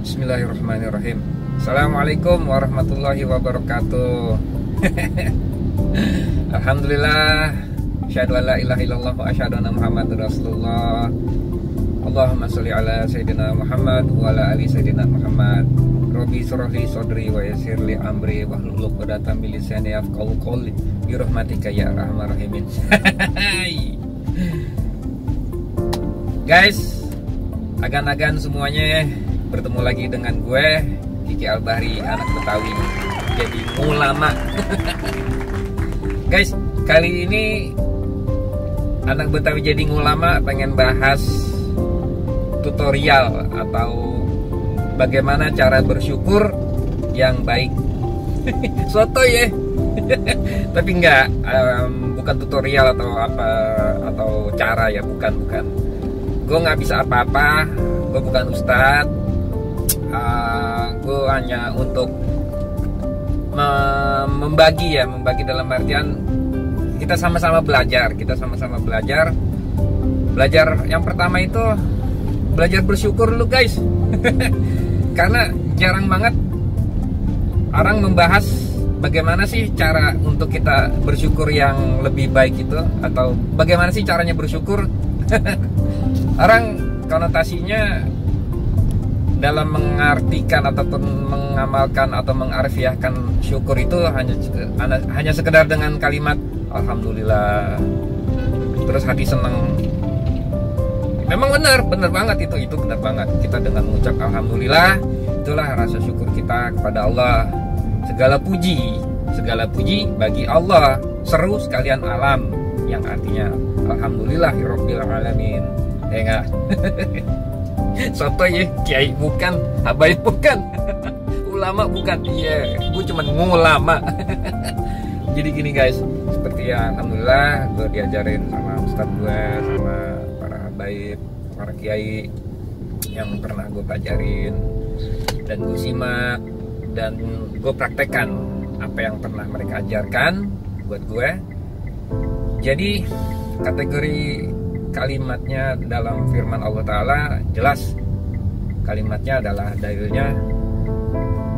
Bismillahirrahmanirrahim. Assalamualaikum warahmatullahi wabarakatuh. Alhamdulillah, asyhadu an la ilaha illallah wa asyhadu anna Muhammadar Rasulullah. Allahumma sholli ala sayyidina Muhammad wa ala ali sayyidina Muhammad. Rabbi shrah li sadri wa yassir li amri wahlul 'uqdatam min lisani yafqahu qawli bi rahmatika ya arhamar rahimin. Guys, agan-agan semuanya, bertemu lagi dengan gue Kiki Al-Bahri, anak Betawi jadi ulama. Guys, kali ini anak Betawi jadi ulama pengen bahas tutorial atau bagaimana cara bersyukur yang baik. Soto ya. Tapi enggak, bukan tutorial atau apa atau cara ya, bukan. Gue nggak bisa apa-apa, gue bukan ustadz. Gue hanya untuk membagi dalam artian kita sama-sama belajar. Belajar yang pertama itu belajar bersyukur dulu guys. Karena jarang banget orang membahas bagaimana sih cara untuk kita bersyukur yang lebih baik itu, atau bagaimana sih caranya bersyukur. Orang konotasinya dalam mengartikan ataupun mengamalkan atau mengarfiahkan syukur itu hanya sekedar dengan kalimat alhamdulillah, terus hati senang. Memang benar banget itu benar banget. Kita dengan mengucap alhamdulillah, itulah rasa syukur kita kepada Allah. Segala puji bagi Allah, seru sekalian alam, yang artinya alhamdulillahirabbil alamin. Ya enggak? Soto ya, kiai bukan, habaib bukan, ulama bukan. Iya, gue cuma ngulama. Jadi gini guys, seperti ya alhamdulillah gue diajarin sama ustadz gue, sama para habaib, para kiai yang pernah gue pelajarin dan gue simak dan gue praktekkan apa yang pernah mereka ajarkan buat gue. Jadi kategori kalimatnya dalam firman Allah Ta'ala jelas. Kalimatnya adalah dalilnya,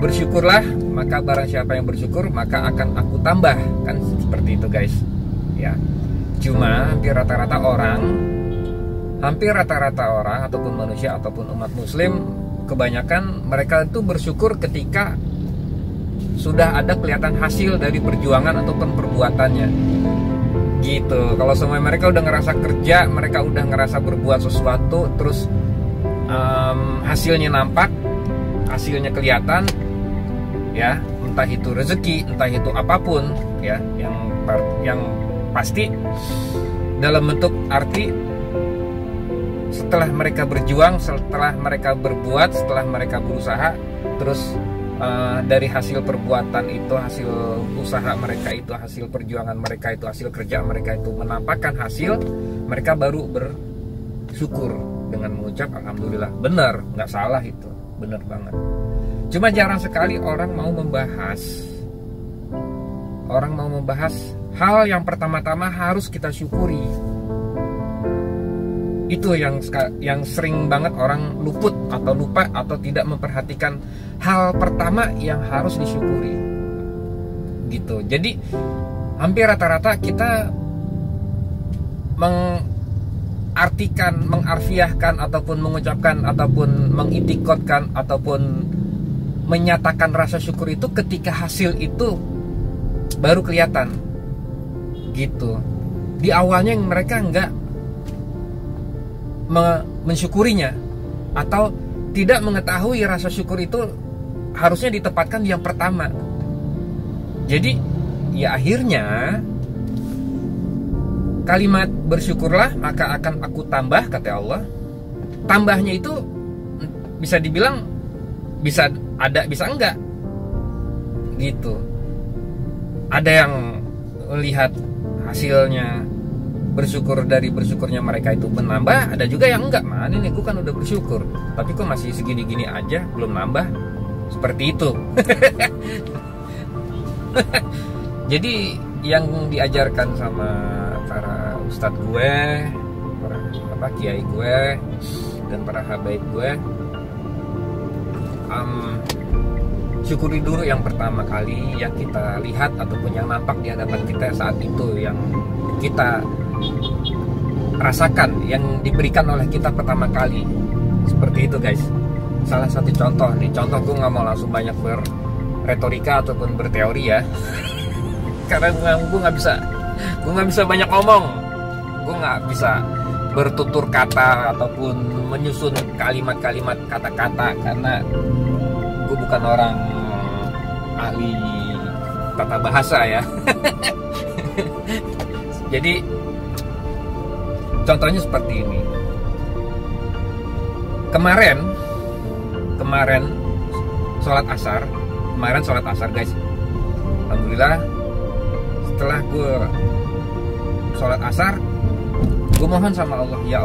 bersyukurlah, maka barang siapa yang bersyukur maka akan aku tambah. Kan seperti itu guys ya. Cuma hampir rata-rata orang ataupun manusia ataupun umat muslim, kebanyakan mereka itu bersyukur ketika sudah ada kelihatan hasil dari perjuangan ataupun perbuatannya gitu. Kalau semua mereka udah ngerasa kerja, mereka udah ngerasa berbuat sesuatu, terus hasilnya nampak, hasilnya kelihatan ya, entah itu rezeki, entah itu apapun ya, yang pasti dalam bentuk arti setelah mereka berjuang, setelah mereka berbuat, setelah mereka berusaha, terus dari hasil perbuatan itu, hasil usaha mereka itu, hasil perjuangan mereka itu, hasil kerja mereka itu menampakkan hasil, mereka baru bersyukur dengan mengucap alhamdulillah. Benar, nggak salah itu, benar banget. Cuma jarang sekali orang mau membahas hal yang pertama-tama harus kita syukuri. Itu yang sering banget orang luput atau lupa atau tidak memperhatikan hal pertama yang harus disyukuri gitu. Jadi hampir rata-rata kita mengarfiahkan ataupun mengucapkan ataupun mengitikotkan ataupun menyatakan rasa syukur itu ketika hasil itu baru kelihatan gitu. Di awalnya mereka enggak mensyukurinya atau tidak mengetahui rasa syukur itu harusnya ditempatkan di yang pertama. Jadi ya akhirnya kalimat bersyukurlah maka akan aku tambah, kata Allah. Tambahnya itu bisa dibilang bisa ada, bisa enggak gitu. Ada yang melihat hasilnya bersyukur, dari bersyukurnya mereka itu menambah, ada juga yang enggak. Mana nih, gue kan udah bersyukur tapi kok masih segini-gini aja, belum nambah. Seperti itu. Jadi yang diajarkan sama para ustadz gue, para kiai gue dan para habaib gue, syukuri dulu yang pertama kali yang kita lihat ataupun yang nampak di hadapan kita saat itu, yang kita rasakan, yang diberikan oleh kita pertama kali. Seperti itu guys. Salah satu contoh nih, contoh gue nggak mau langsung banyak berretorika ataupun berteori ya, karena gue nggak bisa banyak ngomong, gue nggak bisa bertutur kata ataupun menyusun kalimat-kalimat kata-kata, karena gue bukan orang ahli tata bahasa ya. Jadi contohnya seperti ini. Kemarin sholat asar guys. Alhamdulillah, setelah gue sholat asar, gue mohon sama Allah, ya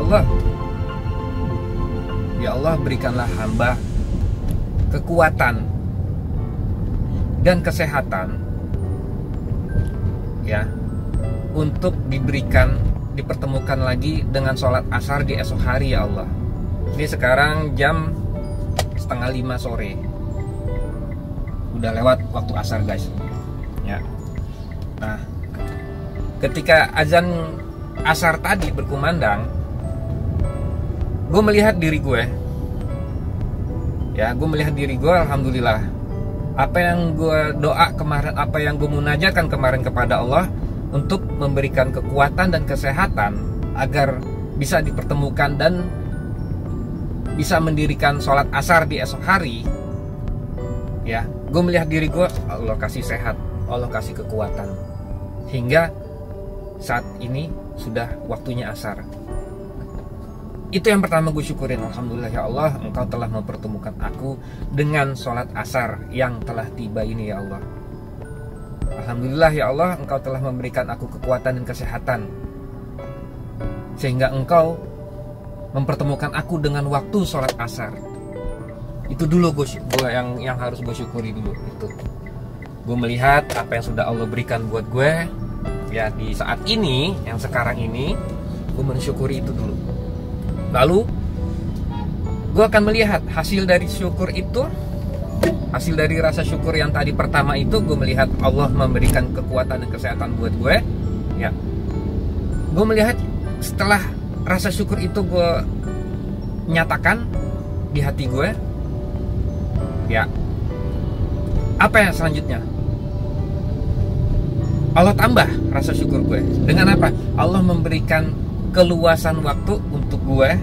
Allah berikanlah hamba kekuatan dan kesehatan ya, untuk dipertemukan lagi dengan sholat asar di esok hari ya Allah. Ini sekarang jam 4:30 sore, udah lewat waktu asar guys ya. Nah, ketika azan asar tadi berkumandang, gue melihat diri gue ya, alhamdulillah, apa yang gue doa kemarin, apa yang gue munajatkan kemarin kepada Allah untuk memberikan kekuatan dan kesehatan agar bisa dipertemukan dan bisa mendirikan sholat asar di esok hari ya. Gue melihat diri gue, Allah kasih sehat, Allah kasih kekuatan, hingga saat ini sudah waktunya asar. Itu yang pertama gue syukurin. Alhamdulillah ya Allah, Engkau telah mempertemukan aku dengan sholat asar yang telah tiba ini ya Allah. Alhamdulillah ya Allah, Engkau telah memberikan aku kekuatan dan kesehatan, sehingga Engkau mempertemukan aku dengan waktu sholat asar. Itu dulu gue yang harus gue syukuri dulu. Itu gue melihat apa yang sudah Allah berikan buat gue ya di saat ini, yang sekarang ini, gue mensyukuri itu dulu. Lalu gue akan melihat hasil dari syukur itu, hasil dari rasa syukur yang tadi pertama itu. Gue melihat Allah memberikan kekuatan dan kesehatan buat gue ya. Gue melihat setelah rasa syukur itu gue nyatakan di hati gue ya, apa yang selanjutnya? Allah tambah rasa syukur gue dengan apa? Allah memberikan keluasan waktu untuk gue,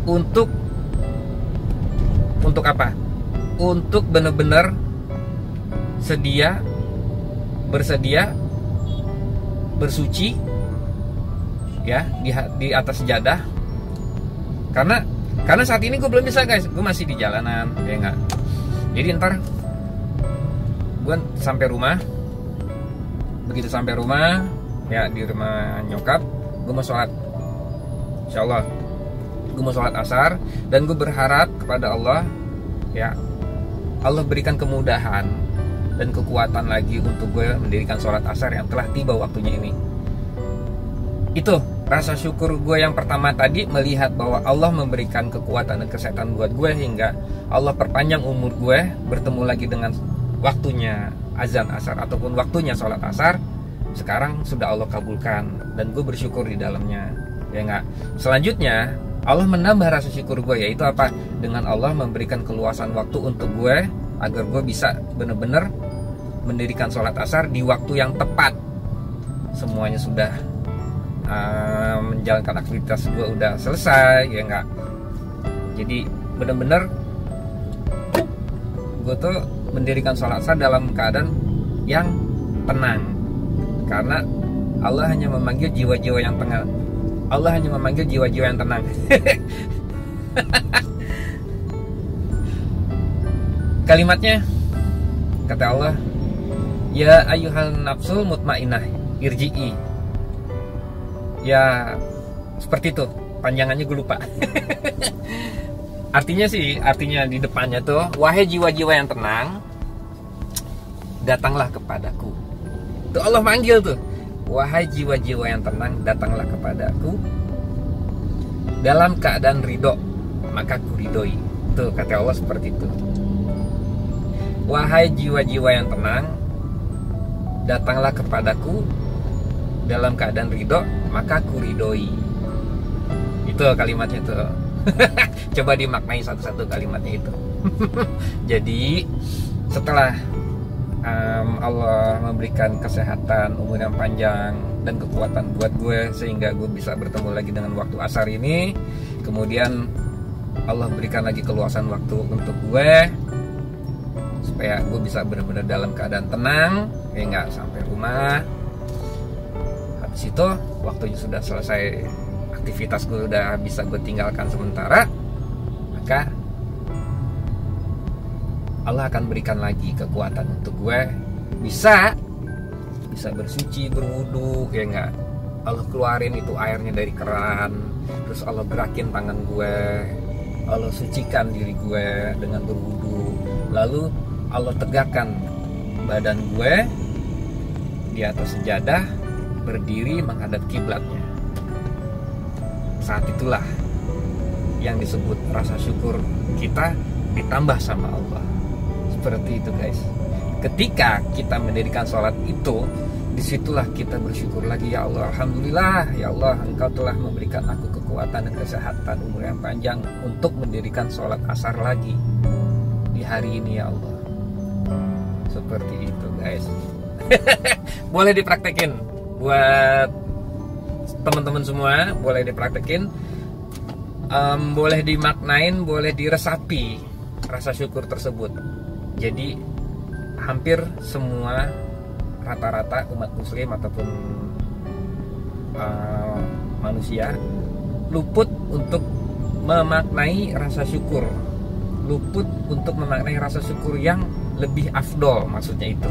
untuk apa? Untuk benar-benar bersedia bersuci ya di atas sejadah, karena saat ini gue belum bisa guys, gue masih di jalanan ya enggak. Jadi ntar gue sampai rumah, begitu sampai rumah ya, di rumah nyokap, gue mau sholat, insyaallah gue mau sholat asar, dan gue berharap kepada Allah ya, Allah berikan kemudahan dan kekuatan lagi untuk gue mendirikan sholat asar yang telah tiba waktunya ini. Itu rasa syukur gue yang pertama tadi, melihat bahwa Allah memberikan kekuatan dan kesehatan buat gue, hingga Allah perpanjang umur gue, bertemu lagi dengan waktunya azan asar ataupun waktunya sholat asar. Sekarang sudah Allah kabulkan dan gue bersyukur di dalamnya ya enggak. Selanjutnya Allah menambah rasa syukur gue, yaitu apa? Dengan Allah memberikan keluasan waktu untuk gue, agar gue bisa benar-benar mendirikan sholat asar di waktu yang tepat. Semuanya sudah menjalankan aktivitas gue udah selesai ya enggak. Jadi benar-benar gue tuh mendirikan sholat asar dalam keadaan yang tenang, karena Allah hanya memanggil jiwa-jiwa yang tenang. Allah hanya memanggil jiwa-jiwa yang tenang. Kalimatnya, kata Allah, ya ayyuhal nafsul mutmainnah irji'i. Ya seperti itu, panjangannya gue lupa. Artinya di depannya tuh, wahai jiwa-jiwa yang tenang, datanglah kepadaku. Tuh Allah manggil tuh, wahai jiwa-jiwa yang tenang, datanglah kepadaku. dalam keadaan ridho, maka kuridoi. Tuh kata Allah seperti itu. Wahai jiwa-jiwa yang tenang, datanglah kepadaku dalam keadaan ridho, maka kuridoi. Itu kalimatnya tuh. Coba dimaknai satu-satu kalimatnya itu. Jadi setelah Allah memberikan kesehatan, umur yang panjang dan kekuatan buat gue sehingga gue bisa bertemu lagi dengan waktu asar ini, kemudian Allah berikan lagi keluasan waktu untuk gue supaya gue bisa benar-benar dalam keadaan tenang, ya nggak sampai rumah. Habis itu waktunya sudah selesai, aktivitas gue udah bisa gue tinggalkan sementara, maka Allah akan berikan lagi kekuatan untuk gue bisa bersuci, berwudu, ya enggak. Allah keluarin itu airnya dari keran, terus Allah gerakin tangan gue, Allah sucikan diri gue dengan berwudu, lalu Allah tegakkan badan gue di atas sejadah, berdiri menghadap kiblatnya. Saat itulah yang disebut rasa syukur kita ditambah sama Allah. Seperti itu guys. Ketika kita mendirikan sholat itu, disitulah kita bersyukur lagi, ya Allah, alhamdulillah, ya Allah, Engkau telah memberikan aku kekuatan dan kesehatan, umur yang panjang untuk mendirikan sholat asar lagi di hari ini, ya Allah. Seperti itu guys. Boleh dipraktekin buat teman-teman semua, boleh dipraktekin, boleh dimaknain, boleh diresapi rasa syukur tersebut. Jadi hampir semua, rata-rata umat muslim ataupun manusia luput untuk memaknai rasa syukur, luput untuk memaknai rasa syukur yang lebih afdol, maksudnya itu.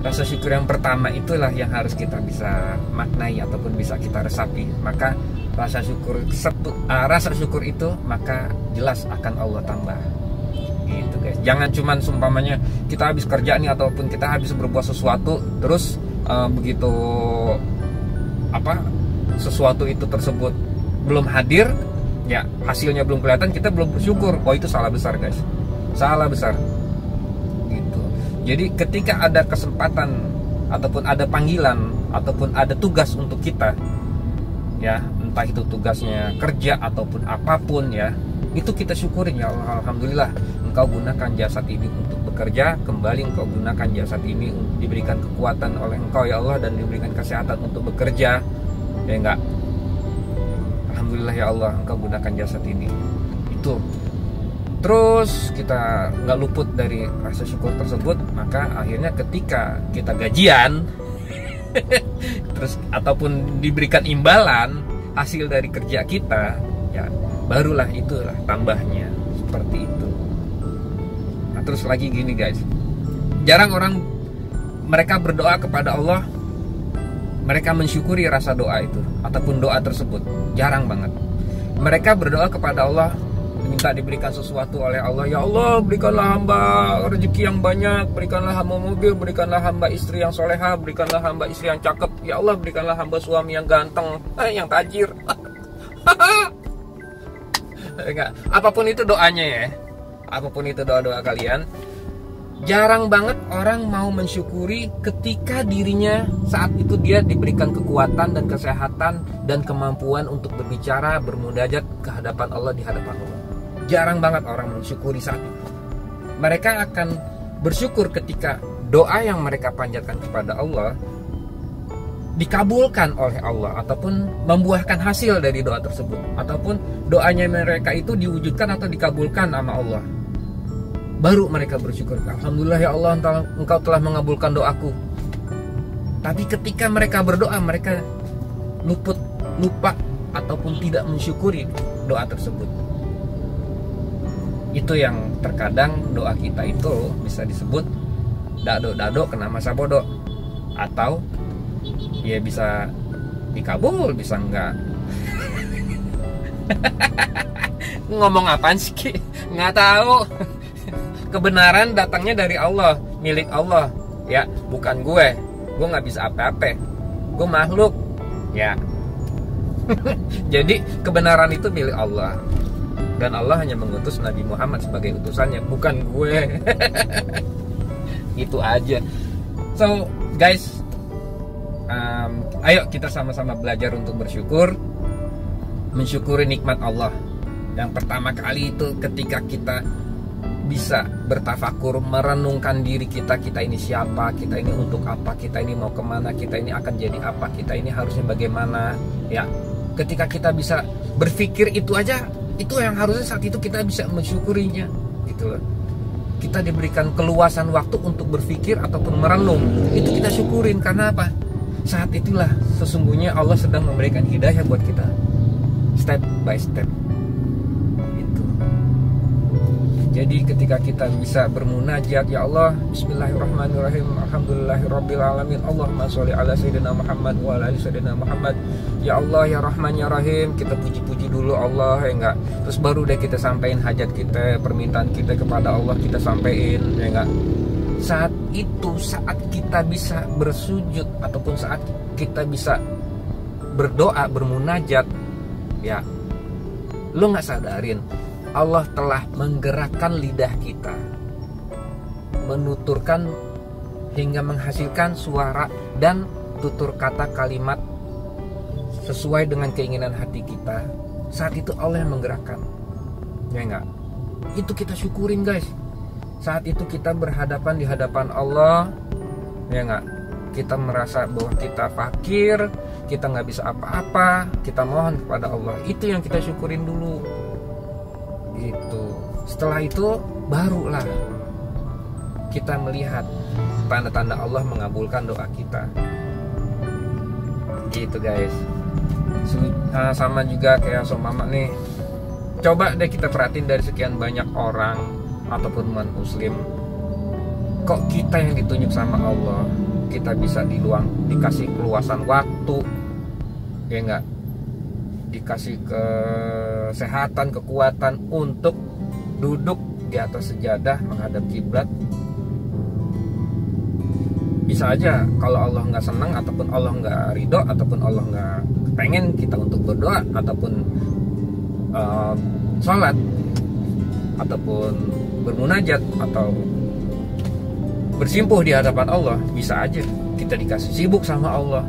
Rasa syukur yang pertama itulah yang harus kita bisa maknai ataupun bisa kita resapi. Maka rasa syukur itu maka jelas akan Allah tambah. Gitu guys. Jangan cuman sumpamanya kita habis kerja nih ataupun kita habis berbuat sesuatu, terus begitu sesuatu itu tersebut belum hadir, ya hasilnya belum kelihatan, kita belum bersyukur. Oh, itu salah besar guys. Salah besar. Gitu. Jadi ketika ada kesempatan ataupun ada panggilan ataupun ada tugas untuk kita, ya entah itu tugasnya kerja ataupun apapun, ya itu kita syukurin, ya Allah, alhamdulillah Engkau gunakan jasad ini untuk bekerja, kembali Engkau gunakan jasad ini untuk diberikan kekuatan oleh Engkau, ya Allah, dan diberikan kesehatan untuk bekerja, ya enggak, alhamdulillah ya Allah Engkau gunakan jasad ini. Itu terus kita nggak luput dari rasa syukur tersebut, maka akhirnya ketika kita gajian terus ataupun diberikan imbalan hasil dari kerja kita, ya barulah itulah tambahnya, seperti itu. Nah, terus lagi gini guys, jarang orang mereka berdoa kepada Allah, mereka mensyukuri rasa doa itu ataupun doa tersebut, jarang banget. Mereka berdoa kepada Allah, minta diberikan sesuatu oleh Allah, ya Allah berikanlah hamba rezeki yang banyak, berikanlah hamba mobil, berikanlah hamba istri yang soleha, berikanlah hamba istri yang cakep, ya Allah berikanlah hamba suami yang ganteng, yang tajir. Enggak, apapun itu doanya ya, apapun itu doa-doa kalian, jarang banget orang mau mensyukuri ketika dirinya saat itu dia diberikan kekuatan dan kesehatan dan kemampuan untuk berbicara, bermunajat ke hadapan Allah, di hadapan Allah. Jarang banget orang mensyukuri saat itu. Mereka akan bersyukur ketika doa yang mereka panjatkan kepada Allah dikabulkan oleh Allah ataupun membuahkan hasil dari doa tersebut, ataupun doanya mereka itu diwujudkan atau dikabulkan sama Allah. Baru mereka bersyukur, alhamdulillah ya Allah Engkau telah mengabulkan doaku. Tapi ketika mereka berdoa, mereka lupa ataupun tidak mensyukuri doa tersebut. Itu yang terkadang doa kita itu bisa disebut dado-dado kena masa bodoh, atau ya bisa dikabul, bisa enggak. Ngomong apaan sih Ki? Nggak tahu. Kebenaran datangnya dari Allah, milik Allah, ya bukan gue nggak bisa apa-apa, gue makhluk, ya Jadi kebenaran itu milik Allah, dan Allah hanya mengutus Nabi Muhammad sebagai utusannya, bukan gue. Itu aja. So guys, ayo kita sama-sama belajar untuk bersyukur, mensyukuri nikmat Allah. Yang pertama kali itu ketika kita bisa bertafakur, merenungkan diri kita ini siapa, kita ini untuk apa, kita ini mau kemana, kita ini akan jadi apa, kita ini harusnya bagaimana. Ya, ketika kita bisa berpikir itu aja, itu yang harusnya saat itu kita bisa mensyukurinya, gitu loh. Kita diberikan keluasan waktu untuk berpikir ataupun merenung, itu kita syukurin. Karena apa? Saat itulah sesungguhnya Allah sedang memberikan hidayah buat kita, step by step. Jadi ketika kita bisa bermunajat, ya Allah, bismillahirrahmanirrahim, alhamdulillahirabbil alamin, Allahumma sholli ala sayyidina Muhammad wa ala ali sayyidina Muhammad. Ya Allah, ya Rahman ya Rahim, kita puji-puji dulu Allah, ya enggak. Terus baru deh kita sampaikan hajat kita, permintaan kita kepada Allah, kita sampaikan, ya enggak. Saat itu, saat kita bisa bersujud ataupun saat kita bisa berdoa, bermunajat, ya, lu nggak sadarin Allah telah menggerakkan lidah kita, menuturkan hingga menghasilkan suara dan tutur kata kalimat sesuai dengan keinginan hati kita. Saat itu Allah yang menggerakkan, ya enggak? Itu kita syukurin guys. Saat itu kita berhadapan di hadapan Allah, ya enggak? Kita merasa bahwa kita fakir, kita nggak bisa apa-apa, kita mohon kepada Allah. Itu yang kita syukurin dulu. Gitu. Setelah itu barulah kita melihat tanda-tanda Allah mengabulkan doa kita. Gitu guys. Sama juga kayak Mama nih. Coba deh kita perhatiin dari sekian banyak orang ataupun umat muslim, kok kita yang ditunjuk sama Allah, kita bisa dikasih keluasan waktu, ya enggak, dikasih kesehatan, kekuatan untuk duduk di atas sejadah menghadap kiblat. Bisa aja kalau Allah nggak senang ataupun Allah nggak ridho ataupun Allah nggak pengen kita untuk berdoa ataupun sholat ataupun bermunajat atau bersimpuh di hadapan Allah, bisa aja kita dikasih sibuk sama Allah,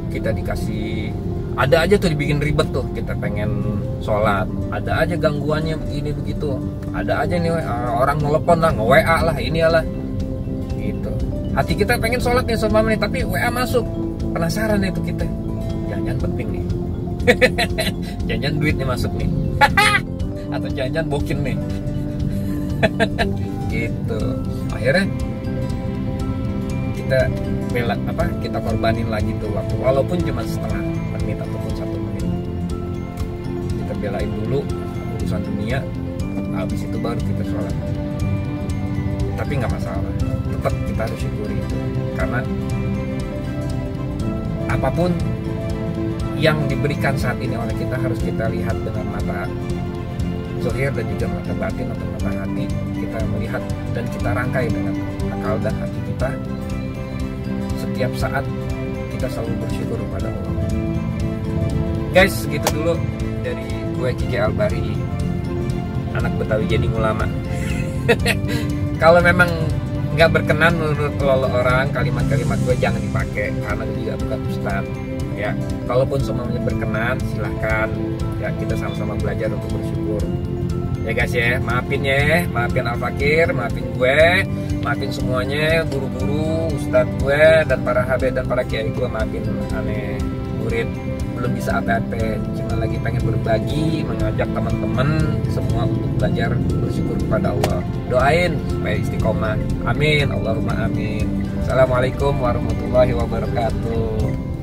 kita dikasih, ada aja tuh dibikin ribet tuh, kita pengen sholat, ada aja gangguannya begini begitu, ada aja nih orang nelpon lah, nge-WA lah, inilah gitu. Hati kita pengen sholat nih sama menit, tapi WA masuk, penasaran itu kita, jangan penting nih. Jangan duitnya masuk nih. Atau jangan bokin nih. Gitu. Akhirnya kita kita korbanin lagi tuh waktu, walaupun cuma setengah menit ataupun 1 menit. Kita belain dulu urusan dunia, habis itu baru kita sholat. Tapi nggak masalah, tetap kita harus syukuri itu, karena apapun yang diberikan saat ini oleh kita harus kita lihat dengan mata zahir dan juga mata batin atau mata hati. Kita melihat dan kita rangkai dengan akal dan hati kita. Setiap saat kita selalu bersyukur kepada Allah. Guys, segitu dulu dari gue Kiki Albari, anak Betawi jadi ulama. Kalau memang nggak berkenan menurut lo orang, kalimat-kalimat gue jangan dipakai, karena gue juga bukan ustadz. Ya, kalaupun semuanya berkenan, silahkan. Ya, kita sama-sama belajar untuk bersyukur. Ya guys ya, maafin Al Fakir, maafin gue, maafin semuanya, guru-guru, ustadz gue, dan para habib dan para kiai gue, maafin aneh murid belum bisa apa-apa, cuma lagi pengen berbagi, mengajak teman-teman semua untuk belajar bersyukur kepada Allah. Doain supaya istiqomah. Amin, Allahumma amin. Assalamualaikum warahmatullahi wabarakatuh.